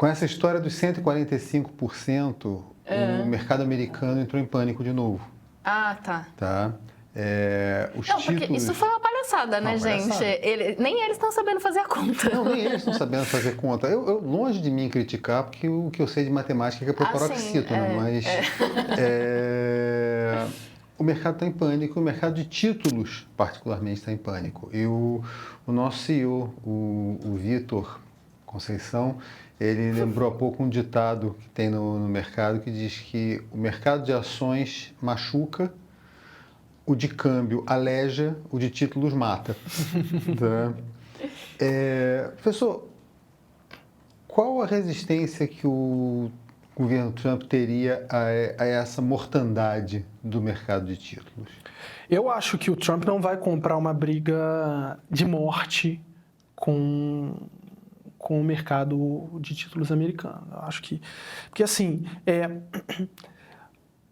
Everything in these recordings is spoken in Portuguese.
Com essa história dos 145%, o mercado americano entrou em pânico de novo. Ah, tá. Tá? Os Não, títulos... porque isso foi uma palhaçada, né, gente? Nem eles estão sabendo fazer a conta. Não, nem eles estão sabendo fazer conta. Longe de mim criticar, porque o que eu sei de matemática é que é proparoxítono, né? Mas o mercado está em pânico, o mercado de títulos, particularmente, está em pânico. E o nosso CEO, o Vitor Conceição, ele lembrou há pouco um ditado que tem no mercado que diz que o mercado de ações machuca, o de câmbio aleja, o de títulos mata. Tá? Professor, qual a resistência que o governo Trump teria a essa mortandade do mercado de títulos? Eu acho que o Trump não vai comprar uma briga de morte com o mercado de títulos americano. Eu acho que... Porque, assim,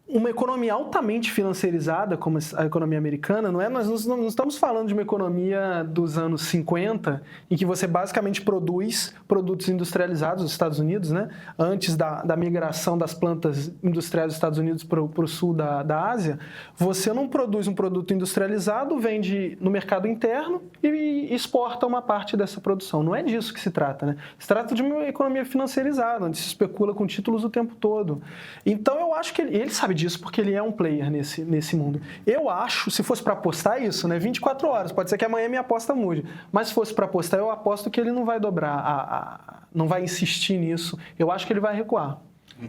uma economia altamente financiarizada, como a economia americana, não é? Nós não estamos falando de uma economia dos anos 50, em que você basicamente produz produtos industrializados nos Estados Unidos, né? Antes da migração das plantas industriais dos Estados Unidos para o sul da Ásia, você não produz um produto industrializado, vende no mercado interno e exporta uma parte dessa produção. Não é disso que se trata, né? Se trata de uma economia financiarizada, onde se especula com títulos o tempo todo. Então, eu acho que ele sabe disso porque ele é um player nesse mundo. Eu acho, se fosse para apostar isso, né, 24 horas, pode ser que amanhã minha aposta mude, mas se fosse para apostar, eu aposto que ele não vai dobrar, não vai insistir nisso. Eu acho que ele vai recuar.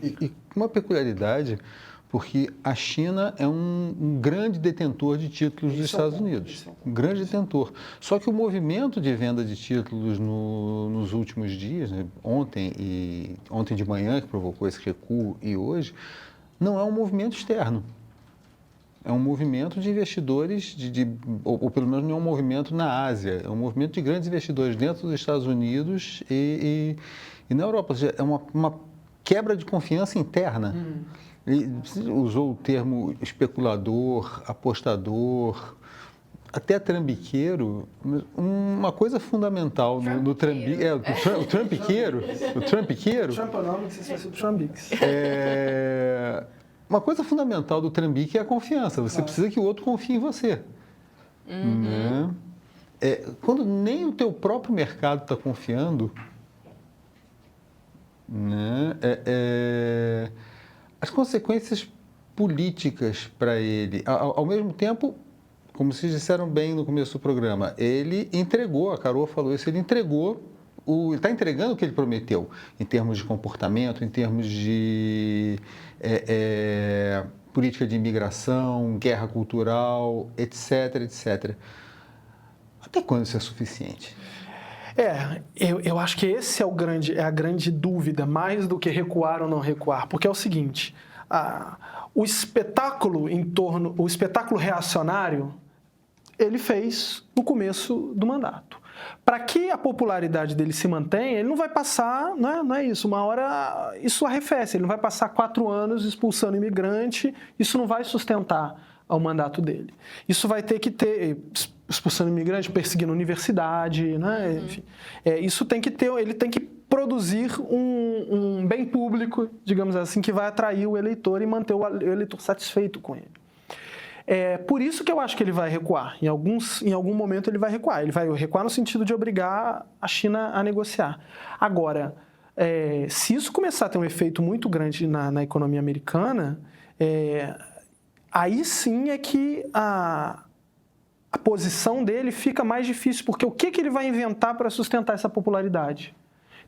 E uma peculiaridade, porque a China é um grande detentor de títulos dos Estados Unidos. Um grande detentor. Só que o movimento de venda de títulos nos últimos dias, né, ontem de manhã, que provocou esse recuo, e hoje, não é um movimento externo. É um movimento de investidores, ou pelo menos não é um movimento na Ásia, é um movimento de grandes investidores dentro dos Estados Unidos e na Europa. Ou seja, é uma quebra de confiança interna. Ele usou o termo especulador, apostador, até trambiqueiro. Uma coisa fundamental no trambiqueiro. O trambiqueiro. O trambiqueiro. Uma coisa fundamental do trambique é a confiança. Você precisa que o outro confie em você. Né? Quando nem o teu próprio mercado está confiando, né? As consequências políticas para ele, ao mesmo tempo, como vocês disseram bem no começo do programa, ele entregou, a Carol falou isso, ele está entregando o que ele prometeu, em termos de comportamento, em termos de política de imigração, guerra cultural, etc, etc. Até quando isso é suficiente? Eu acho que esse é a grande dúvida, mais do que recuar ou não recuar, porque é o seguinte, o espetáculo reacionário, ele fez no começo do mandato. Para que a popularidade dele se mantenha, ele não vai passar, não é isso, uma hora isso arrefece, ele não vai passar 4 anos expulsando imigrante, isso não vai sustentar ao mandato dele. Isso vai ter que ter, expulsando imigrante, perseguindo universidade, né? Enfim, isso tem que ter, ele tem que produzir um bem público, digamos assim, que vai atrair o eleitor e manter o eleitor satisfeito com ele. Por isso que eu acho que ele vai recuar. Em algum momento ele vai recuar. Ele vai recuar no sentido de obrigar a China a negociar. Agora, se isso começar a ter um efeito muito grande na economia americana, aí sim é que a posição dele fica mais difícil, porque o que ele vai inventar para sustentar essa popularidade?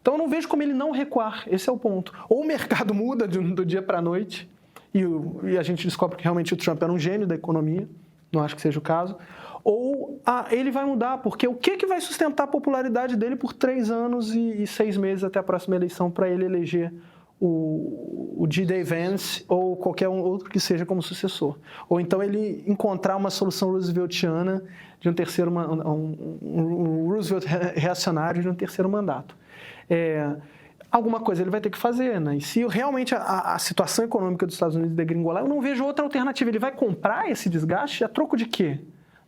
Então eu não vejo como ele não recuar, esse é o ponto. Ou o mercado muda do dia para a noite, e a gente descobre que realmente o Trump era um gênio da economia, não acho que seja o caso, ou ele vai mudar, porque o que vai sustentar a popularidade dele por 3 anos e 6 meses até a próxima eleição para ele eleger o D.D. Vance ou qualquer outro que seja como sucessor. Ou então ele encontrar uma solução rooseveltiana de um terceiro, um Roosevelt reacionário de um terceiro mandato. Alguma coisa ele vai ter que fazer, né? E se realmente a situação econômica dos Estados Unidos degringolar, eu não vejo outra alternativa. Ele vai comprar esse desgaste a troco de quê?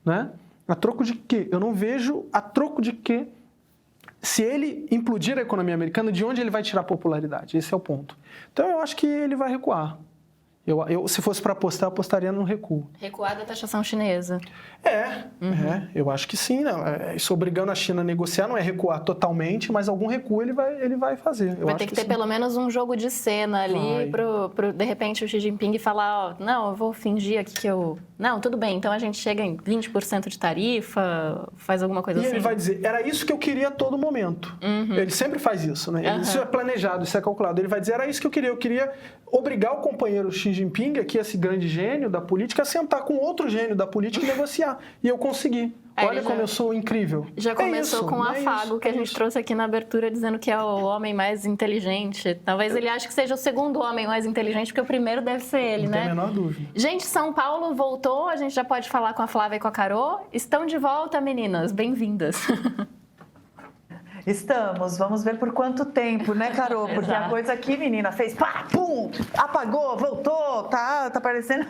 Né? A troco de quê? Eu não vejo a troco de quê se ele implodir a economia americana, de onde ele vai tirar popularidade? Esse é o ponto. Então, eu acho que ele vai recuar. Se fosse para apostar, eu apostaria no recuo. Recuar da taxação chinesa. Eu acho que sim. Isso obrigando a China a negociar não é recuar totalmente, mas algum recuo ele vai fazer. Vai ter que ter pelo menos um jogo de cena ali para, de repente, o Xi Jinping falar, não, eu vou fingir aqui que eu... Não, tudo bem, então a gente chega em 20% de tarifa, faz alguma coisa assim. E ele vai dizer, era isso que eu queria a todo momento. Ele sempre faz isso, né? Isso é planejado, isso é calculado. Ele vai dizer, era isso que eu queria obrigar o companheiro Xi Jinping, aqui esse grande gênio da política, a sentar com outro gênio da política e negociar. E eu consegui. Olha como eu sou incrível. Já começou com o afago que a gente trouxe aqui na abertura, dizendo que é o homem mais inteligente. Talvez ele ache que seja o segundo homem mais inteligente, porque o primeiro deve ser ele, né? Não tem a menor dúvida. Gente, São Paulo voltou, a gente já pode falar com a Flávia e com a Carô. Estão de volta, meninas. Bem-vindas. Estamos, vamos ver por quanto tempo, né, Carô? Porque a coisa aqui, menina, fez pá, pum, apagou, voltou, tá parecendo,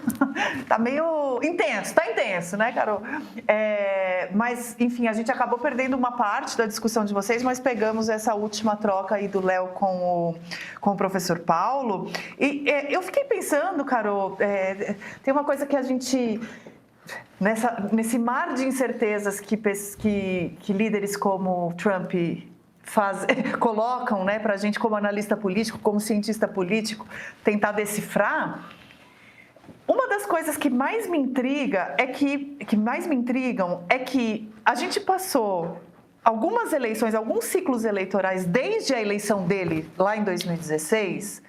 tá meio intenso, tá intenso, né, Carô? Mas, enfim, a gente acabou perdendo uma parte da discussão de vocês, mas pegamos essa última troca aí do Léo com o professor Paulo. E eu fiquei pensando, Carô, tem uma coisa que a gente... Nesse mar de incertezas que líderes como Trump colocam, né, para a gente como analista político, como cientista político, tentar decifrar, uma das coisas que mais me intriga é que a gente passou algumas eleições, alguns ciclos eleitorais desde a eleição dele lá em 2016,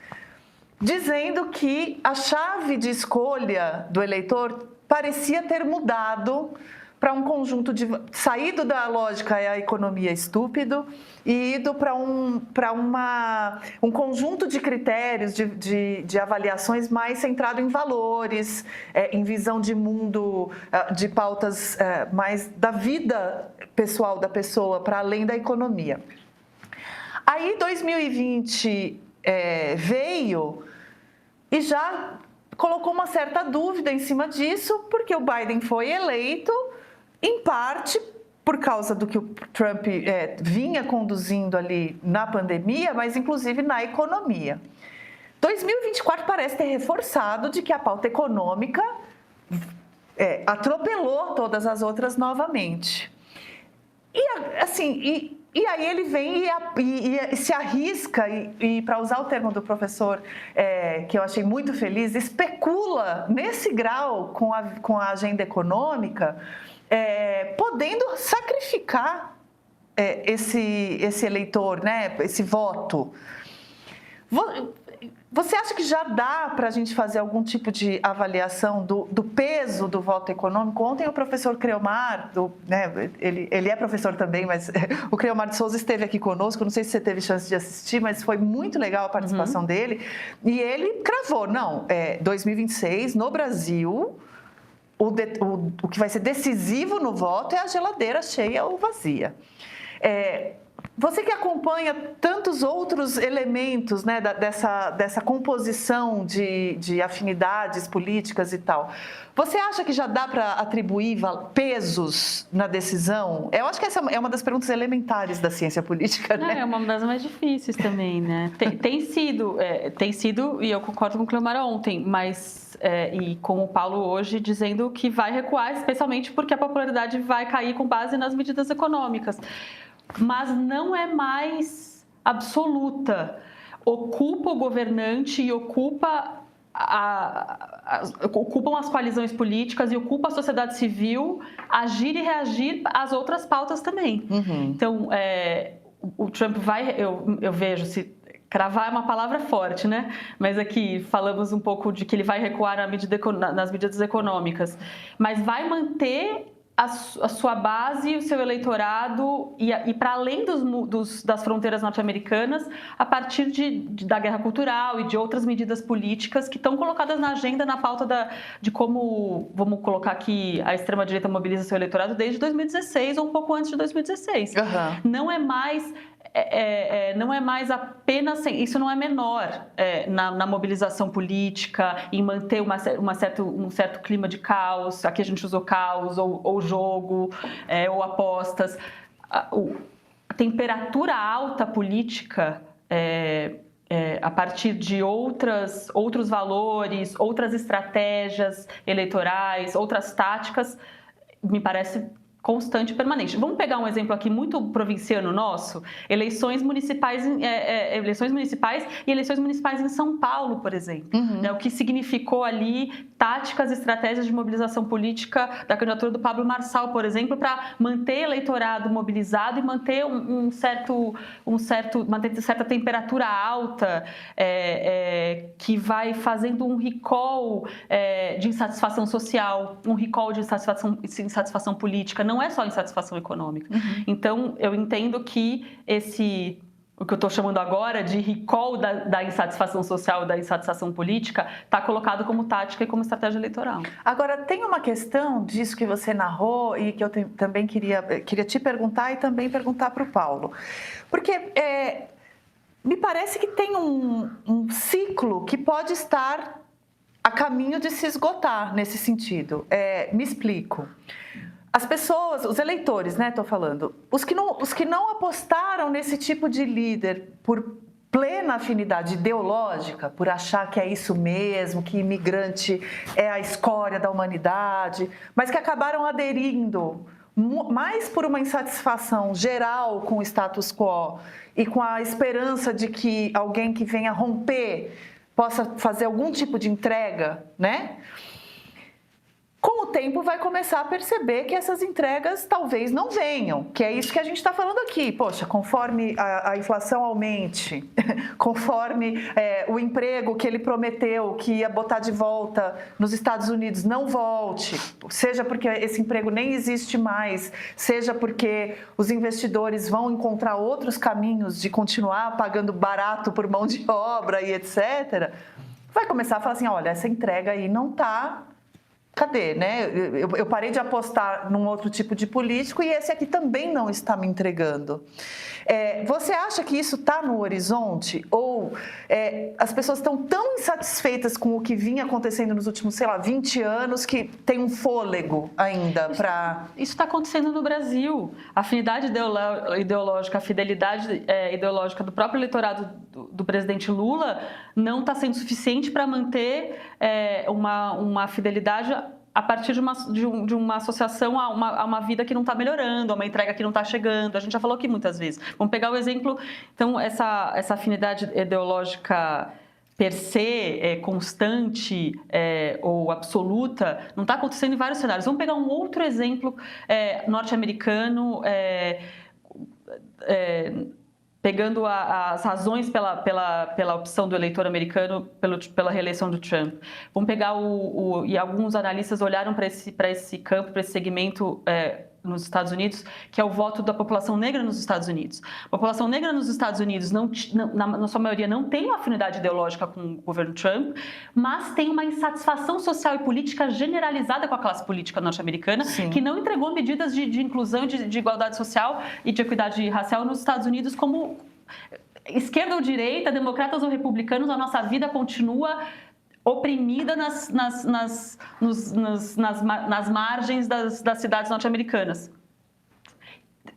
dizendo que a chave de escolha do eleitor parecia ter mudado para um conjunto de... saído da lógica a economia estúpido e ido para um conjunto de critérios, de avaliações mais centrado em valores, em visão de mundo, de pautas mais da vida pessoal da pessoa, para além da economia. Aí 2020 veio e já colocou uma certa dúvida em cima disso, porque o Biden foi eleito, em parte, por causa do que o Trump vinha conduzindo ali na pandemia, mas inclusive na economia. 2024 parece ter reforçado de que a pauta econômica atropelou todas as outras novamente. E aí ele vem e se arrisca, e para usar o termo do professor, que eu achei muito feliz, especula nesse grau com a agenda econômica, podendo sacrificar esse eleitor, né, esse voto. Você acha que já dá para a gente fazer algum tipo de avaliação do peso do voto econômico? Ontem o professor Creomar, né, ele é professor também, mas o Creomar de Souza esteve aqui conosco, não sei se você teve chance de assistir, mas foi muito legal a participação dele, e ele cravou, 2026, no Brasil, o que vai ser decisivo no voto é a geladeira cheia ou vazia. Você que acompanha tantos outros elementos, né, dessa composição de afinidades políticas e tal, você acha que já dá para atribuir pesos na decisão? Eu acho que essa é uma das perguntas elementares da ciência política, né? É uma das mais difíceis também, né? Tem sido, e eu concordo com o Cleomar ontem, mas e com o Paulo hoje, dizendo que vai recuar, especialmente porque a popularidade vai cair com base nas medidas econômicas. Mas não é mais absoluta. Ocupa o governante e ocupam as coalizões políticas e ocupa a sociedade civil agir e reagir às outras pautas também. Então, o Trump vai, eu vejo, se cravar é uma palavra forte, né? Mas aqui falamos um pouco de que ele vai recuar nas medidas econômicas, mas vai manter a sua base, o seu eleitorado e para além das fronteiras norte-americanas, a partir da guerra cultural e de outras medidas políticas que estão colocadas na agenda, na pauta de como, vamos colocar aqui, a extrema-direita mobiliza seu eleitorado desde 2016 ou um pouco antes de 2016. Não é mais apenas, isso não é menor na mobilização política, em manter um certo clima de caos. Aqui a gente usou caos ou jogo ou apostas. temperatura alta política a partir de outros valores, outras estratégias eleitorais, outras táticas, me parece constante e permanente. Vamos pegar um exemplo aqui muito provinciano nosso, eleições municipais e eleições municipais em São Paulo, por exemplo. O que significou ali táticas, estratégias de mobilização política da candidatura do Pablo Marçal, por exemplo, para manter eleitorado mobilizado e manter manter certa temperatura alta, que vai fazendo um recall de insatisfação social, um recall de insatisfação política. Não é só insatisfação econômica. Então, eu entendo que o que eu estou chamando agora de recall da insatisfação social, da insatisfação política, está colocado como tática e como estratégia eleitoral. Agora, tem uma questão disso que você narrou e que eu também queria te perguntar e também perguntar para o Paulo. Porque me parece que tem um ciclo que pode estar a caminho de se esgotar nesse sentido. Me explico. As pessoas, os eleitores, né, estou falando, os que não apostaram nesse tipo de líder por plena afinidade ideológica, por achar que é isso mesmo, que imigrante é a escória da humanidade, mas que acabaram aderindo mais por uma insatisfação geral com o status quo e com a esperança de que alguém que venha romper possa fazer algum tipo de entrega, né? Com o tempo vai começar a perceber que essas entregas talvez não venham, que é isso que a gente está falando aqui. Poxa, conforme a inflação aumente, conforme o emprego que ele prometeu que ia botar de volta nos Estados Unidos não volte, seja porque esse emprego nem existe mais, seja porque os investidores vão encontrar outros caminhos de continuar pagando barato por mão de obra e etc., vai começar a falar assim, olha, essa entrega aí não está... Cadê, né? Eu parei de apostar num outro tipo de político e esse aqui também não está me entregando. Você acha que isso está no horizonte? Ou as pessoas estão tão insatisfeitas com o que vinha acontecendo nos últimos, 20 anos que tem um fôlego ainda para... Isso está acontecendo no Brasil. A afinidade ideológica, a fidelidade ideológica do próprio eleitorado do presidente Lula não está sendo suficiente para manter uma fidelidade a partir de uma associação a uma vida que não está melhorando, a uma entrega que não está chegando. A gente já falou aqui muitas vezes. Vamos pegar o exemplo, então, essa afinidade ideológica per se, constante ou absoluta, não está acontecendo em vários cenários. Vamos pegar um outro exemplo norte-americano, pegando as razões pela opção do eleitor americano pela reeleição do Trump. Vamos pegar e alguns analistas olharam para esse campo, para esse segmento nos Estados Unidos, que é o voto da população negra nos Estados Unidos. A população negra nos Estados Unidos, na sua maioria, não tem uma afinidade ideológica com o governo Trump, mas tem uma insatisfação social e política generalizada com a classe política norte-americana, que não entregou medidas de inclusão, de igualdade social e de equidade racial nos Estados Unidos como esquerda ou direita, democratas ou republicanos, a nossa vida continua oprimida nas margens das cidades norte-americanas.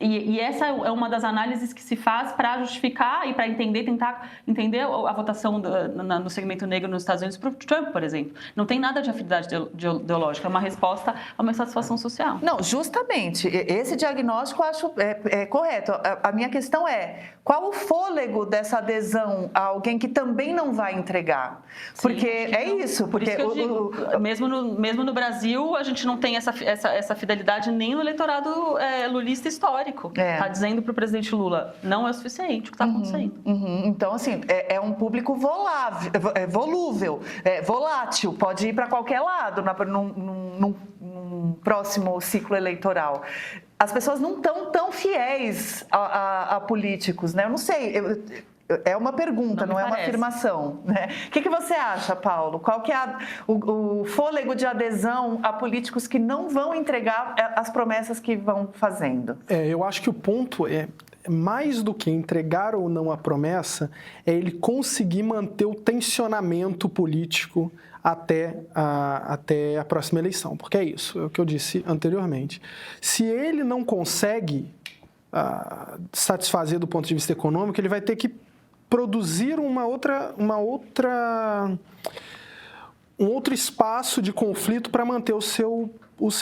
E essa é uma das análises que se faz para justificar e para tentar entender a votação no segmento negro nos Estados Unidos para o Trump, por exemplo. Não tem nada de afinidade ideológica, é uma resposta a uma insatisfação social. Não, justamente, esse diagnóstico eu acho correto. A minha questão é, qual o fôlego dessa adesão a alguém que também não vai entregar? Porque isso. Por isso que eu digo, mesmo no Brasil, a gente não tem essa fidelidade nem no eleitorado lulista histórico. Está dizendo para o presidente Lula, não é o suficiente o que está acontecendo. Então, assim, é um público volúvel, volátil, pode ir para qualquer lado num próximo ciclo eleitoral. As pessoas não estão tão fiéis a políticos, né? Eu não sei, é uma pergunta, não é uma afirmação, né? O que você acha, Paulo? Qual que é o fôlego de adesão a políticos que não vão entregar as promessas que vão fazendo? Eu acho que o ponto é, mais do que entregar ou não a promessa, é ele conseguir manter o tensionamento político até a próxima eleição. Porque é isso, é o que eu disse anteriormente. Se ele não consegue satisfazer do ponto de vista econômico, ele vai ter que produzir um outro espaço de conflito para manter o seu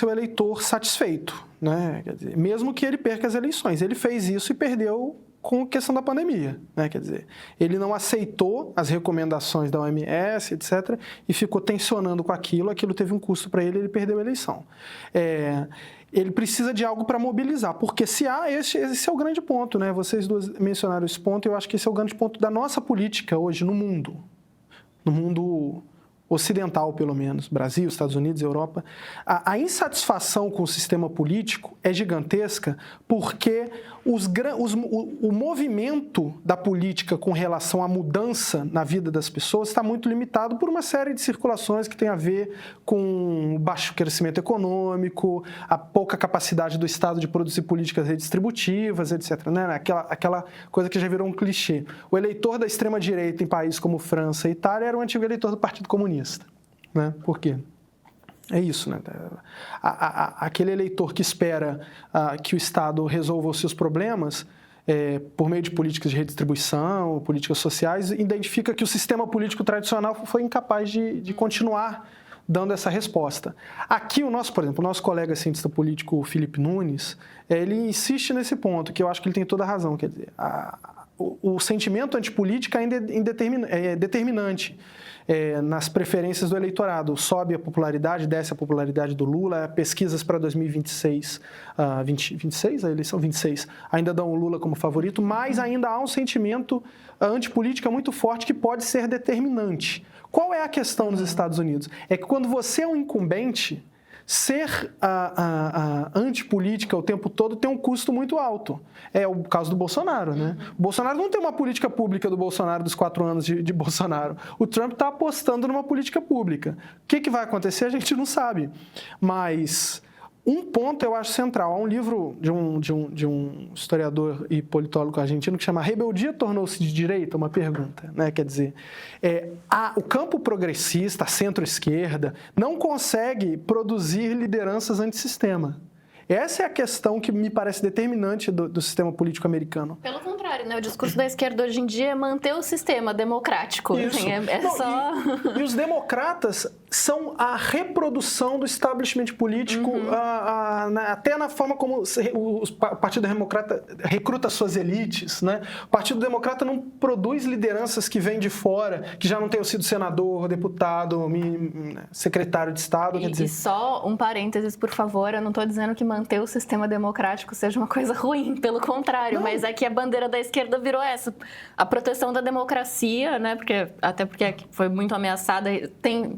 eleitor satisfeito, né? Quer dizer, mesmo que ele perca as eleições. Ele fez isso e perdeu com a questão da pandemia, né? Quer dizer, ele não aceitou as recomendações da OMS, etc., e ficou tensionando com aquilo teve um custo para ele perdeu a eleição. Ele precisa de algo para mobilizar, porque esse é o grande ponto, né? Vocês duas mencionaram esse ponto, e eu acho que esse é o grande ponto da nossa política hoje no mundo ocidental, pelo menos, Brasil, Estados Unidos, Europa. A insatisfação com o sistema político é gigantesca porque o movimento da política com relação à mudança na vida das pessoas está muito limitado por uma série de circulações que tem a ver com o baixo crescimento econômico, a pouca capacidade do Estado de produzir políticas redistributivas, etc., né? Aquela coisa que já virou um clichê. O eleitor da extrema-direita em países como França e Itália era o antigo eleitor do Partido Comunista. Né? Por quê? É isso, né? Aquele eleitor que espera que o Estado resolva os seus problemas por meio de políticas de redistribuição, políticas sociais, identifica que o sistema político tradicional foi incapaz de continuar dando essa resposta. Aqui, por exemplo, o nosso colega cientista político, Felipe Nunes, ele insiste nesse ponto, que eu acho que ele tem toda a razão. Quer dizer, o sentimento antipolítica ainda é determinante nas preferências do eleitorado. Sobe a popularidade, desce a popularidade do Lula. Pesquisas para 2026, 26, a eleição 26, ainda dão o Lula como favorito, mas ainda há um sentimento antipolítica muito forte que pode ser determinante. Qual é a questão nos Estados Unidos? É que quando você é um incumbente, ser antipolítica o tempo todo tem um custo muito alto. É o caso do Bolsonaro, né? O Bolsonaro não tem uma política pública do Bolsonaro dos 4 anos de Bolsonaro. O Trump está apostando numa política pública. O que vai acontecer, a gente não sabe. Mas um ponto eu acho central. Há um livro de um historiador e politólogo argentino que chama Rebeldia Tornou-se de Direita? Uma pergunta, né? Quer dizer, o campo progressista, a centro-esquerda, não consegue produzir lideranças antissistema. Essa é a questão que me parece determinante do sistema político americano. Pelo contrário, né? O discurso da esquerda hoje em dia é manter o sistema democrático. Isso. Assim, só... E os democratas são a reprodução do establishment político, até na forma como o Partido Democrata recruta suas elites, né? O Partido Democrata não produz lideranças que vêm de fora, que já não tenham sido senador, deputado, secretário de Estado. Quer dizer... E só um parênteses, por favor, eu não estou dizendo que manter o sistema democrático seja uma coisa ruim, pelo contrário, mas é que a bandeira da esquerda virou essa, a proteção da democracia, né? Até porque foi muito ameaçada,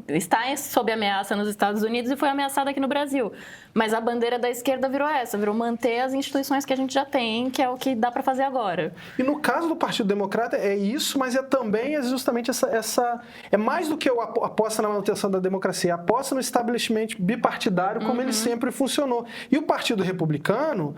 está sob ameaça nos Estados Unidos e foi ameaçada aqui no Brasil. Mas a bandeira da esquerda virou manter as instituições que a gente já tem, que é o que dá para fazer agora. E no caso do Partido Democrata é isso, mas também justamente essa é mais do que a aposta na manutenção da democracia, a aposta no establishment bipartidário como ele sempre funcionou. E o Partido Republicano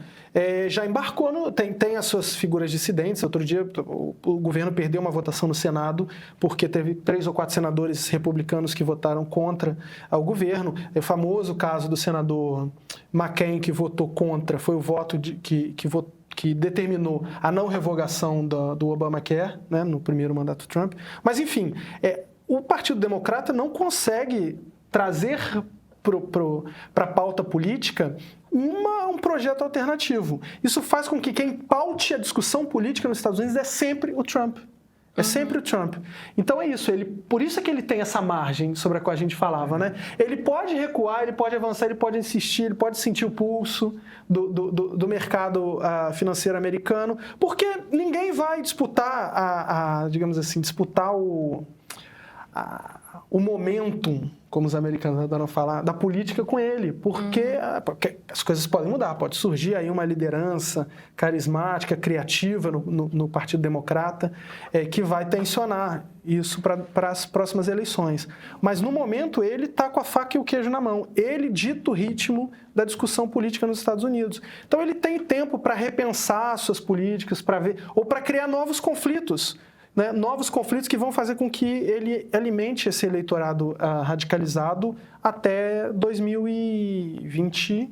já embarcou, tem as suas figuras dissidentes. Outro dia o governo perdeu uma votação no Senado porque teve 3 ou 4 senadores republicanos que votaram contra o governo. É o famoso caso do senador McCain, que votou contra, foi o voto que determinou a não revogação do Obamacare, né, no primeiro mandato do Trump. Mas, enfim, o Partido Democrata não consegue trazer para a pauta política um projeto alternativo. Isso faz com que quem paute a discussão política nos Estados Unidos é sempre o Trump. É sempre o Trump. Então é isso. Por isso é que ele tem essa margem sobre a qual a gente falava, né? Ele pode recuar, ele pode avançar, ele pode insistir, ele pode sentir o pulso do mercado financeiro americano, porque ninguém vai disputar, digamos assim, o momentum, como os americanos adoram falar, da política com ele, porque as coisas podem mudar, pode surgir aí uma liderança carismática, criativa no Partido Democrata, que vai tensionar isso para as próximas eleições. Mas, no momento, ele está com a faca e o queijo na mão. Ele dita o ritmo da discussão política nos Estados Unidos. Então, ele tem tempo para repensar suas políticas, para ver, ou para criar novos conflitos, né? Novos conflitos que vão fazer com que ele alimente esse eleitorado radicalizado até 2024.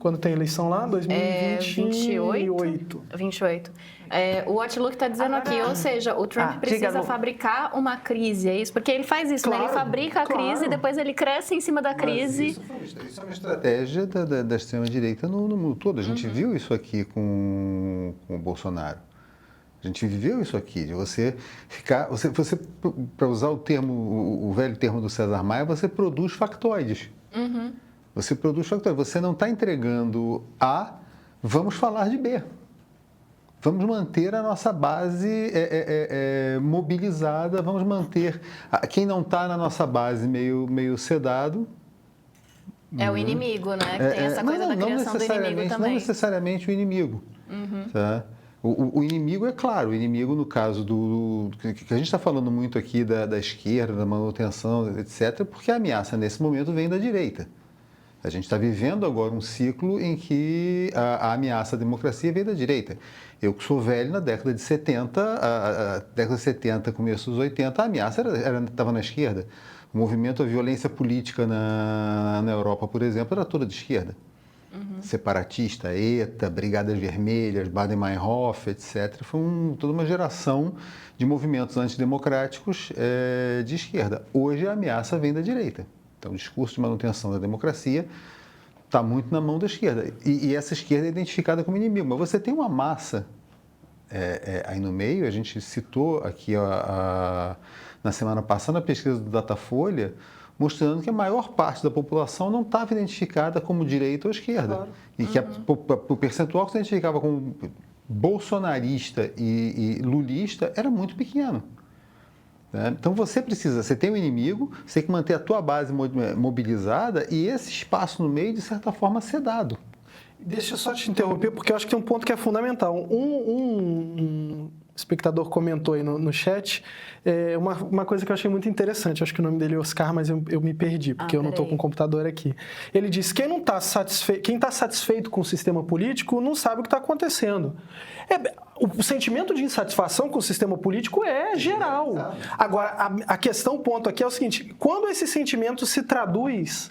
Quando tem eleição lá? 2028. 28. O Outlook está dizendo aqui, ou seja, o Trump precisa fabricar uma crise, é isso? Porque ele faz isso, né? Ele fabrica a crise e depois ele cresce em cima da crise. Isso é uma estratégia da extrema-direita no mundo todo. A gente viu isso aqui com o Bolsonaro. A gente viveu isso aqui, de você ficar... para usar o velho termo do César Maia, você produz factoides. Você produz factoides. Você não está entregando A, vamos falar de B. Vamos manter a nossa base mobilizada, vamos manter... Quem não está na nossa base meio sedado... É o inimigo, né? Que tem essa coisa da criação do inimigo também. Não necessariamente o inimigo. Tá? O inimigo é claro, o inimigo no caso que a gente está falando muito aqui da esquerda, da manutenção, etc., porque a ameaça nesse momento vem da direita. A gente está vivendo agora um ciclo em que a ameaça à democracia vem da direita. Eu que sou velho, na década de 70, década de 70, começo dos 80, a ameaça estava na esquerda. O movimento, a violência política na Europa, por exemplo, era toda de esquerda. Separatista, ETA, Brigadas Vermelhas, Baden-Meinhof, etc. Foi toda uma geração de movimentos antidemocráticos de esquerda. Hoje a ameaça vem da direita. Então o discurso de manutenção da democracia está muito na mão da esquerda. E essa esquerda é identificada como inimigo. Mas você tem uma massa aí no meio, a gente citou aqui na semana passada a pesquisa do Datafolha, mostrando que a maior parte da população não estava identificada como direita ou esquerda. Claro. E que o percentual que se identificava como bolsonarista e lulista era muito pequeno. Então você tem um inimigo, você tem que manter a tua base mobilizada e esse espaço no meio, de certa forma, sedado. Deixa eu só te interromper, porque eu acho que tem um ponto que é fundamental. Um espectador comentou aí no chat uma coisa que eu achei muito interessante. Eu acho que o nome dele é Oscar, mas eu me perdi, porque eu não estou com o computador aqui. Ele disse que quem está satisfeito com o sistema político não sabe o que está acontecendo. O sentimento de insatisfação com o sistema político é geral. Agora, a questão, o ponto aqui é o seguinte: quando esse sentimento se traduz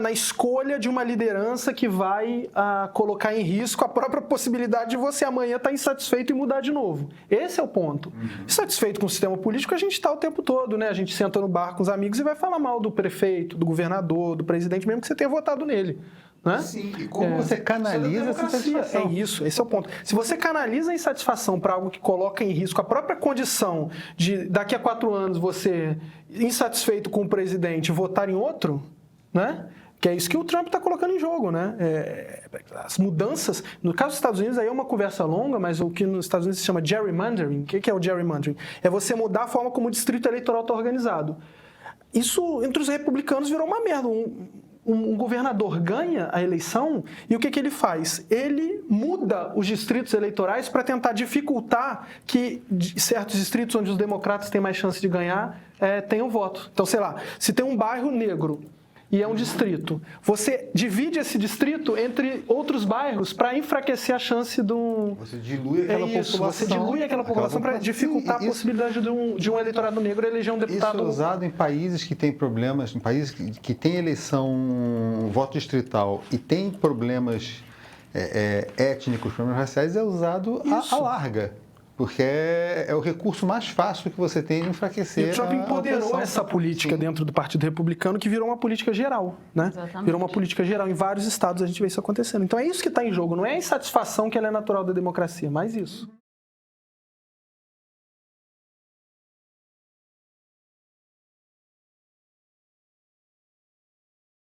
na escolha de uma liderança que vai colocar em risco a própria possibilidade de você amanhã estar insatisfeito e mudar de novo. Esse é o ponto. Insatisfeito com o sistema político, a gente está o tempo todo, né? A gente senta no bar com os amigos e vai falar mal do prefeito, do governador, do presidente, mesmo que você tenha votado nele. Né? Sim, e como você canaliza essa insatisfação. É isso, esse é o ponto. Se você canaliza a insatisfação para algo que coloca em risco a própria condição de, daqui a 4 anos, você, insatisfeito com o presidente, votar em outro, né? Que é isso que o Trump está colocando em jogo, né? As mudanças, no caso dos Estados Unidos, aí é uma conversa longa, mas o que nos Estados Unidos se chama gerrymandering. O que é o gerrymandering? É você mudar a forma como o distrito eleitoral está organizado. Isso, entre os republicanos, virou uma merda. Um governador ganha a eleição e o que ele faz? Ele muda os distritos eleitorais para tentar dificultar que certos distritos onde os democratas têm mais chance de ganhar tenham voto. Então, sei lá, se tem um bairro negro e é um distrito, você divide esse distrito entre outros bairros para enfraquecer a chance do... Você dilui aquela população. Você dilui aquela população para dificultar a possibilidade de um eleitorado negro eleger um deputado... Isso é usado em países que têm problemas, em países que têm eleição, voto distrital e tem problemas étnicos, problemas raciais, é usado à larga. Porque é o recurso mais fácil que você tem de enfraquecer. E o Trump empoderou essa política dentro do Partido Republicano, que virou uma política geral, né? Exatamente. Virou uma política geral. Em vários estados a gente vê isso acontecendo. Então é isso que está em jogo. Não é a insatisfação que ela é natural da democracia, mas isso.